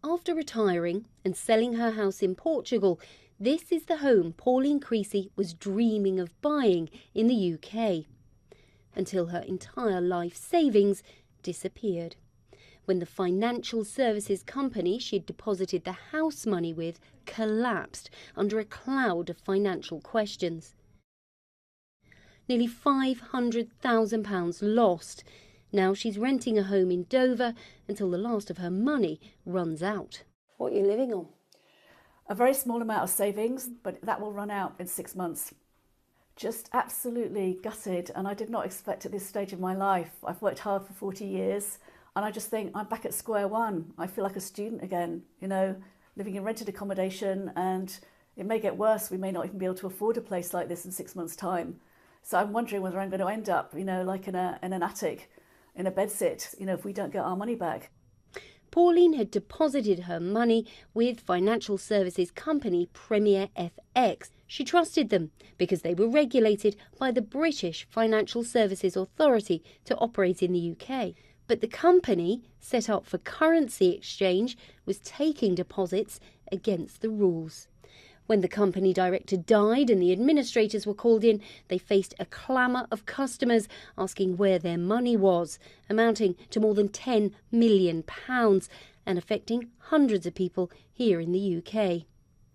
After retiring and selling her house in Portugal, this is the home Pauline Creasey was dreaming of buying in the UK, until her entire life savings disappeared when the financial services company she'd deposited the house money with collapsed under a cloud of financial questions. Nearly £500,000 lost. Now she's renting a home in Dover until the last of her money runs out. What are you living on? A very small amount of savings, but that will run out in 6 months. Just absolutely gutted, and I did not expect at this stage of my life. I've worked hard for 40 years, and I just think I'm back at square one. I feel like a student again, living in rented accommodation, and it may get worse. We may not even be able to afford a place like this in 6 months' time. So I'm wondering whether I'm going to end up, like in an attic, in a bedsit, if we don't get our money back. Pauline had deposited her money with financial services company Premier FX. She trusted them because they were regulated by the British Financial Services Authority to operate in the UK. But the company, set up for currency exchange, was taking deposits against the rules. When the company director died and the administrators were called in, they faced a clamour of customers asking where their money was, amounting to more than £10 million and affecting hundreds of people here in the UK.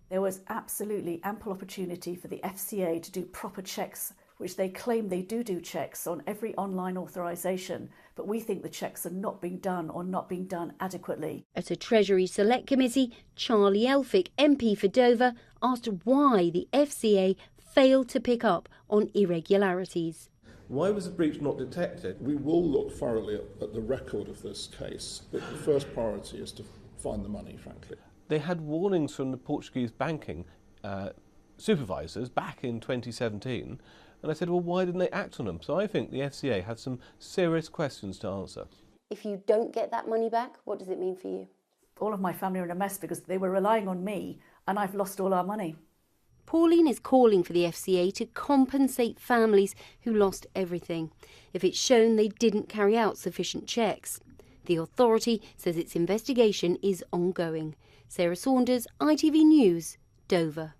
There was absolutely ample opportunity for the FCA to do proper checks, which they claim they do checks on every online authorisation, but we think the checks are not being done or not being done adequately. At a Treasury Select Committee, Charlie Elphick, MP for Dover, asked why the FCA failed to pick up on irregularities. Why was the breach not detected? We will look thoroughly at the record of this case, but the first priority is to find the money, frankly. They had warnings from the Portuguese banking supervisors back in 2017, and I said, well, why didn't they act on them? So I think the FCA have some serious questions to answer. If you don't get that money back, what does it mean for you? All of my family are in a mess because they were relying on me, and I've lost all our money. Pauline is calling for the FCA to compensate families who lost everything if it's shown they didn't carry out sufficient checks. The authority says its investigation is ongoing. Sarah Saunders, ITV News, Dover.